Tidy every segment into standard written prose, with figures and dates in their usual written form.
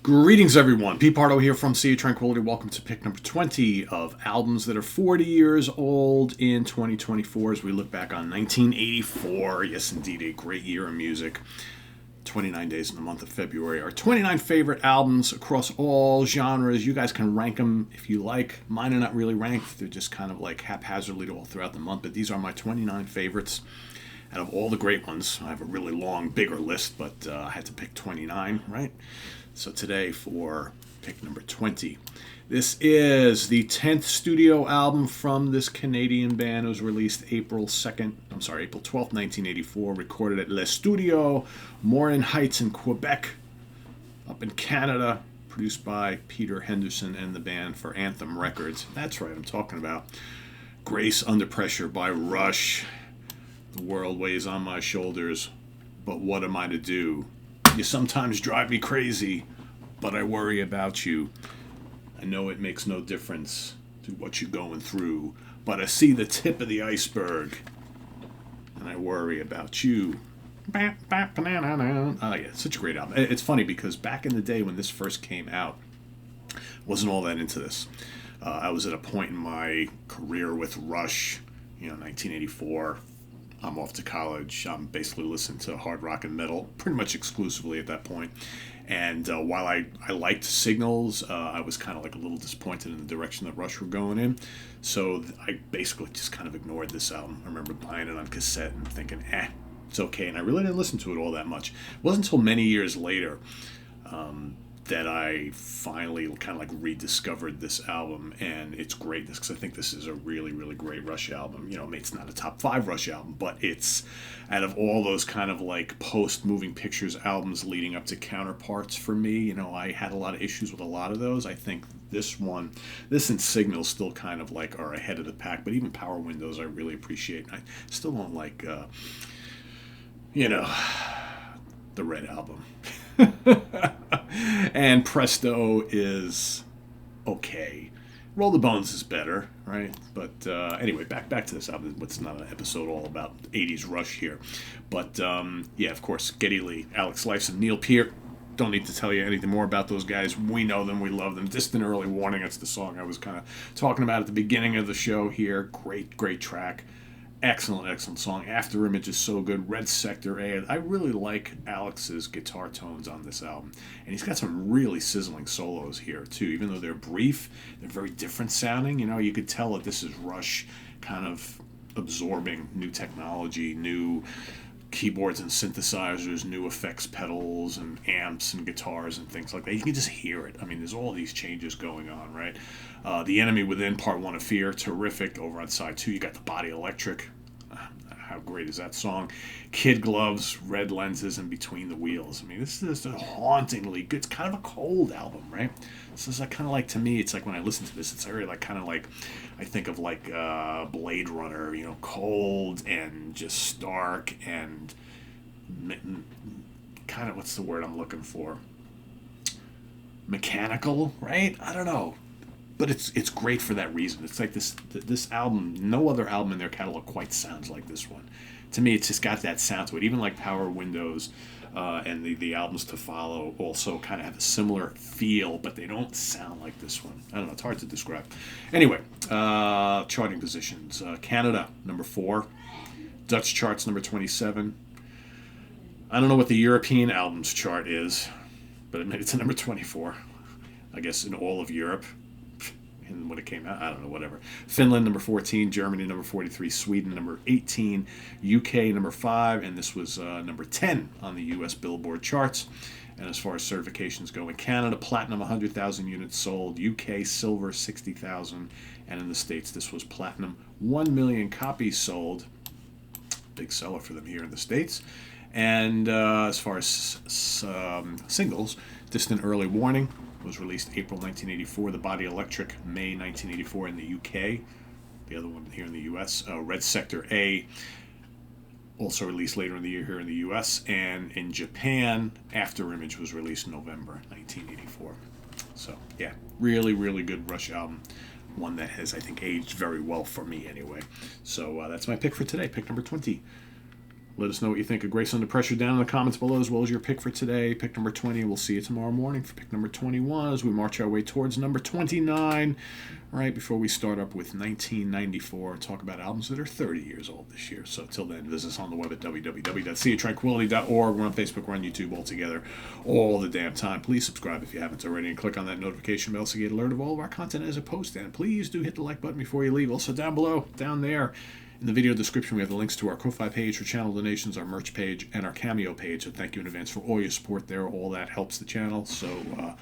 Greetings, everyone. Pete Pardo here from Sea of Tranquility. Welcome to pick number 20 of albums that are 40 years old in 2024 as we look back on 1984. Yes, indeed, a great year in music. 29 days in the month of February. Our 29 favorite albums across all genres. You guys can rank them if you like. Mine are not really ranked. They're just kind of like haphazardly all throughout the month. But these are my 29 favorites out of all the great ones. I have a really long, bigger list, but I had to pick 29, right? So today for pick number 20. This is the 10th studio album from this Canadian band. It was released April 12th, 1984. Recorded at Le Studio, Morin Heights in Quebec, up in Canada. Produced by Peter Henderson and the band for Anthem Records. That's right, I'm talking about Grace Under Pressure by Rush. The world weighs on my shoulders, but what am I to do? You sometimes drive me crazy, but I worry about you. I know it makes no difference to what you're going through, but I see the tip of the iceberg, and I worry about you. Oh yeah, such a great album. It's funny because back in the day when this first came out, I wasn't all that into this. I was at a point in my career with Rush, 1984. I'm off to college. I'm basically listening to hard rock and metal pretty much exclusively at that point. And while I liked Signals, I was kind of like a little disappointed in the direction that Rush were going in. So I basically just kind of ignored this album. I remember buying it on cassette and thinking, it's okay. And I really didn't listen to it all that much. It wasn't until many years later that I finally kind of like rediscovered this album and its greatness, because I think this is a really, really great Rush album. It's not a top 5 Rush album, but it's out of all those kind of like post-Moving Pictures albums leading up to Counterparts for me. I had a lot of issues with a lot of those. I think this and Signals still kind of like are ahead of the pack, but even Power Windows I really appreciate. I still don't like, the Red Album. And Presto is okay. Roll the Bones is better, right? But anyway, back to this album. It's not an episode all about 80s Rush here. But yeah, of course, Geddy Lee, Alex Lifeson, Neil Peart. Don't need to tell you anything more about those guys. We know them. We love them. Distant Early Warning. That's the song I was kind of talking about at the beginning of the show here. Great track. Excellent song. After Image is so good. Red Sector A. I really like Alex's guitar tones on this album. And he's got some really sizzling solos here, too. Even though they're brief, they're very different sounding. You could tell that this is Rush kind of absorbing new technology, new keyboards and synthesizers, new effects pedals and amps and guitars and things like that. You can just hear it. I mean, there's all these changes going on, right? The Enemy Within, Part 1 of Fear, terrific. Over on side 2, you got The Body Electric. How great is that song? Kid Gloves, Red Lenses, and Between the Wheels. I mean, this is a hauntingly good. It's kind of a cold album, right? So it's like kind of like, to me, it's like when I listen to this, it's very like kind of like, I think of like Blade Runner, cold and just stark and kind of, what's the word I'm looking for? Mechanical, right? I don't know. But it's great for that reason. It's like this album, no other album in their catalog quite sounds like this one. To me, it's just got that sound to it. Even like Power Windows and the albums to follow also kind of have a similar feel, but they don't sound like this one. I don't know. It's hard to describe. Anyway, charting positions. Canada, number 4. Dutch charts, number 27. I don't know what the European albums chart is, but it made it to number 24. I guess in all of Europe. And when it came out, I don't know, whatever. Finland, number 14. Germany, number 43. Sweden, number 18. UK, number 5. And this was number 10 on the US Billboard charts. And as far as certifications go, in Canada, platinum, 100,000 units sold. UK, silver, 60,000. And in the States, this was platinum, 1 million copies sold. Big seller for them here in the States. And as far as singles, Distant Early Warning was released April 1984. The Body Electric, May 1984 in the UK. The other one here in the US. Red Sector A, also released later in the year here in the US. And in Japan, After Image was released in November 1984. So, yeah, really, really good Rush album. One that has, I think, aged very well for me anyway. So that's my pick for today, pick number 20. Let us know what you think of Grace Under Pressure down in the comments below, as well as your pick for today. Pick number 20. We'll see you tomorrow morning for pick number 21 as we march our way towards number 29, right before we start up with 1994 and talk about albums that are 30 years old this year. So till then, visit us on the web at www.seatranquility.org. We're on Facebook, we're on YouTube all together all the damn time. Please subscribe if you haven't already and click on that notification bell so you get alert of all of our content as it posts. And please do hit the like button before you leave. Also down below, down there, in the video description, we have the links to our Ko-Fi page for channel donations, our merch page, and our Cameo page. So thank you in advance for all your support there. All that helps the channel. So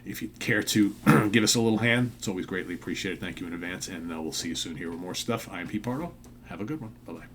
if you care to give us a little hand, it's always greatly appreciated. Thank you in advance, and we'll see you soon here with more stuff. I am Pete Pardo. Have a good one. Bye-bye.